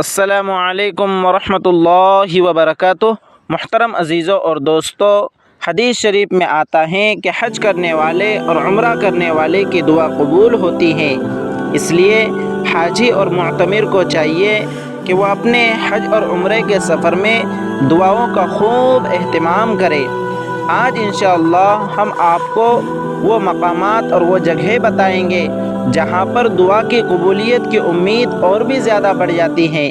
السلام علیکم ورحمۃ اللہ وبرکاتہ۔ محترم عزیزوں اور دوستوں، حدیث شریف میں آتا ہے کہ حج کرنے والے اور عمرہ کرنے والے کی دعا قبول ہوتی ہے۔ اس لیے حاجی اور معتمر کو چاہیے کہ وہ اپنے حج اور عمرے کے سفر میں دعاؤں کا خوب اہتمام کرے۔ آج انشاءاللہ ہم آپ کو وہ مقامات اور وہ جگہیں بتائیں گے جہاں پر دعا کی قبولیت کی امید اور بھی زیادہ بڑھ جاتی ہے۔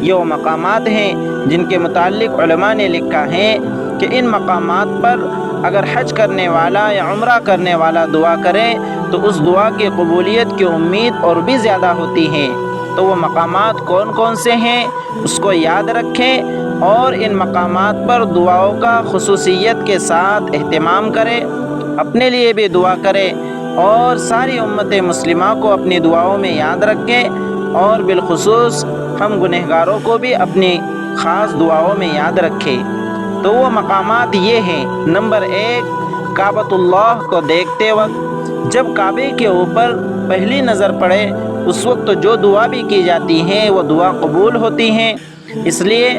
یہ وہ مقامات ہیں جن کے متعلق علماء نے لکھا ہے کہ ان مقامات پر اگر حج کرنے والا یا عمرہ کرنے والا دعا کرے تو اس دعا کی قبولیت کی امید اور بھی زیادہ ہوتی ہے۔ تو وہ مقامات کون کون سے ہیں اس کو یاد رکھیں اور ان مقامات پر دعاؤں کا خصوصیت کے ساتھ اہتمام کریں، اپنے لیے بھی دعا کریں اور ساری امت مسلمہ کو اپنی دعاؤں میں یاد رکھیں، اور بالخصوص ہم گنہگاروں کو بھی اپنی خاص دعاؤں میں یاد رکھیں۔ تو وہ مقامات یہ ہیں: نمبر 1، کعبۃ اللہ کو دیکھتے وقت جب کعبے کے اوپر پہلی نظر پڑے اس وقت جو دعا بھی کی جاتی ہے وہ دعا قبول ہوتی ہیں۔ اس لیے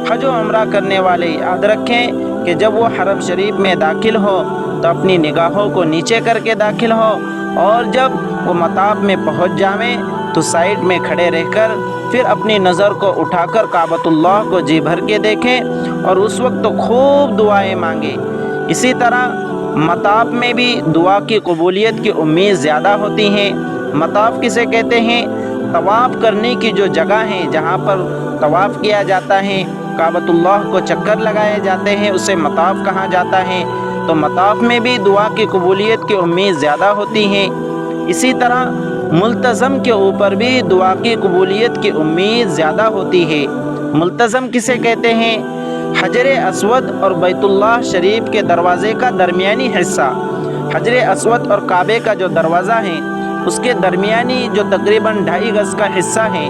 حج و عمرہ کرنے والے یاد رکھیں کہ جب وہ حرم شریف میں داخل ہو تو اپنی نگاہوں کو نیچے کر کے داخل ہو، اور جب وہ مطاف میں پہنچ جاویں تو سائڈ میں کھڑے رہ کر پھر اپنی نظر کو اٹھا کر کعبۃ اللہ کو جی بھر کے دیکھیں اور اس وقت خوب دعائیں مانگیں۔ اسی طرح مطاف میں بھی دعا کی قبولیت کی امید زیادہ ہوتی ہیں۔ مطاف کسے کہتے ہیں؟ طواف کرنے کی جو جگہ ہیں جہاں پر طواف کیا جاتا ہے، کعبۃ اللہ کو چکر لگائے جاتے ہیں، اسے مطاف کہا جاتا ہے۔ تو مطاف میں بھی دعا کی قبولیت کی امید زیادہ ہوتی ہے۔ اسی طرح ملتزم کے اوپر بھی دعا کی قبولیت کی امید زیادہ ہوتی ہے۔ ملتزم کسے کہتے ہیں؟ حجر اسود اور بیت اللہ شریف کے دروازے کا درمیانی حصہ۔ حجر اسود اور کعبے کا جو دروازہ ہے اس کے درمیانی جو تقریباً 2.5 گز کا حصہ ہے،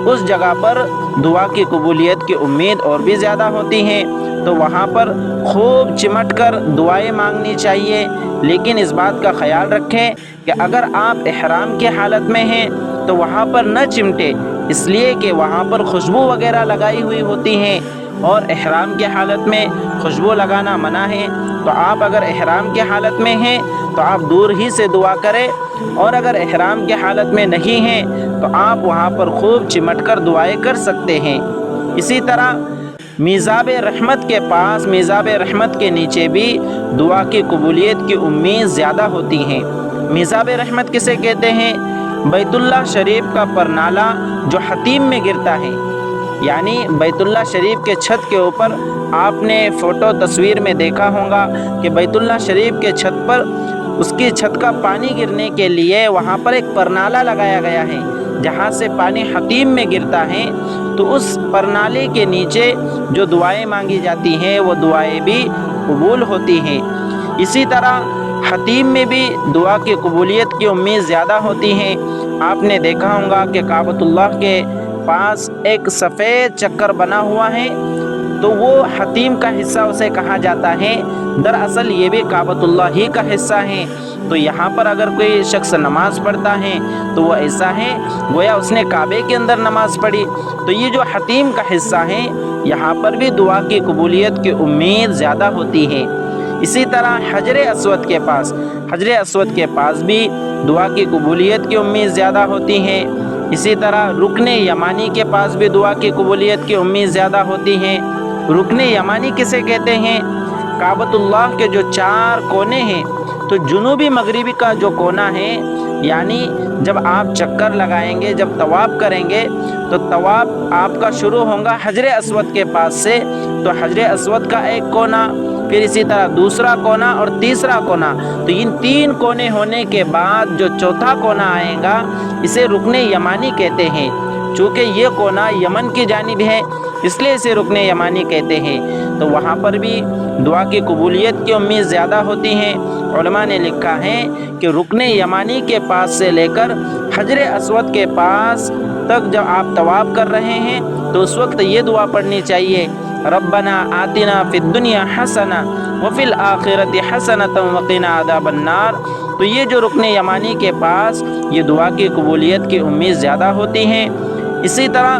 اس جگہ پر دعا کی قبولیت کی امید اور بھی زیادہ ہوتی ہے۔ تو وہاں پر خوب چمٹ کر دعائیں مانگنی چاہیے، لیکن اس بات کا خیال رکھیں کہ اگر آپ احرام کی حالت میں ہیں تو وہاں پر نہ چمٹے، اس لیے کہ وہاں پر خوشبو وغیرہ لگائی ہوئی ہوتی ہیں اور احرام کی حالت میں خوشبو لگانا منع ہے۔ تو آپ اگر احرام کی حالت میں ہیں تو آپ دور ہی سے دعا کریں، اور اگر احرام کی حالت میں نہیں ہیں تو آپ وہاں پر خوب چمٹ کر دعائیں کر سکتے ہیں۔ اسی طرح میزاب رحمت کے پاس، میزاب رحمت کے نیچے بھی دعا کی قبولیت کی امید زیادہ ہوتی ہیں۔ میزاب رحمت کسے کہتے ہیں؟ بیت اللہ شریف کا پرنالہ جو حتیم میں گرتا ہے، یعنی بیت اللہ شریف کے چھت کے اوپر آپ نے فوٹو تصویر میں دیکھا ہوگا کہ بیت اللہ شریف کے چھت پر اس کی چھت کا پانی گرنے کے لیے وہاں پر ایک پرنالہ لگایا گیا ہے جہاں سے پانی حتیم میں گرتا ہے۔ تو اس پرنالے کے نیچے جو دعائیں مانگی جاتی ہیں وہ دعائیں بھی قبول ہوتی ہیں۔ اسی طرح حتیم میں بھی دعا کی قبولیت کی امید زیادہ ہوتی ہے۔ آپ نے دیکھا ہوگا کہ کعبۃ اللہ کے پاس ایک سفید چکر بنا ہوا ہے، تو وہ حتیم کا حصہ اسے کہا جاتا ہے۔ دراصل یہ بھی کعبۃ اللہ ہی کا حصہ ہے۔ تو یہاں پر اگر کوئی شخص نماز پڑھتا ہے تو وہ ایسا ہے گویا اس نے کعبے کے اندر نماز پڑھی۔ تو یہ جو حتیم کا حصہ ہے یہاں پر بھی دعا کی قبولیت کی امید زیادہ ہوتی ہے۔ اسی طرح حجر اسود کے پاس، حجر اسود کے پاس بھی دعا کی قبولیت کی امید زیادہ ہوتی ہے۔ اسی طرح رکن یمانی کے پاس بھی دعا کی قبولیت کی امید زیادہ ہوتی ہے۔ رکن یمانی کسے کہتے ہیں؟ کعبۃ اللہ کے جو 4 کونے ہیں، تو جنوبی مغربی کا جو کونا ہے، یعنی جب آپ چکر لگائیں گے، جب طواف کریں گے تو طواف آپ کا شروع ہوگا حجر اسود کے پاس سے، تو حجر اسود کا ایک کونا، پھر اسی طرح دوسرا کونا اور تیسرا کونا، تو ان 3 کونے ہونے کے بعد جو چوتھا کونا آئے گا اسے رکن یمانی کہتے ہیں۔ چونکہ یہ کونا یمن کی جانب ہے اس لیے اسے رکن یمانی کہتے ہیں۔ تو وہاں پر بھی دعا کی قبولیت کی امید زیادہ ہوتی ہیں۔ علماء نے لکھا ہے کہ رکن یمانی کے پاس سے لے کر حجر اسود کے پاس تک جب آپ طواف کر رہے ہیں تو اس وقت یہ دعا پڑھنی چاہیے: ربنا آتنا فی الدنیا حسنہ وفی الآخرۃ حسنۃ وقنا عذاب النار۔ تو یہ جو رکن یمانی کے پاس یہ دعا کی قبولیت کی امید زیادہ ہوتی ہے۔ اسی طرح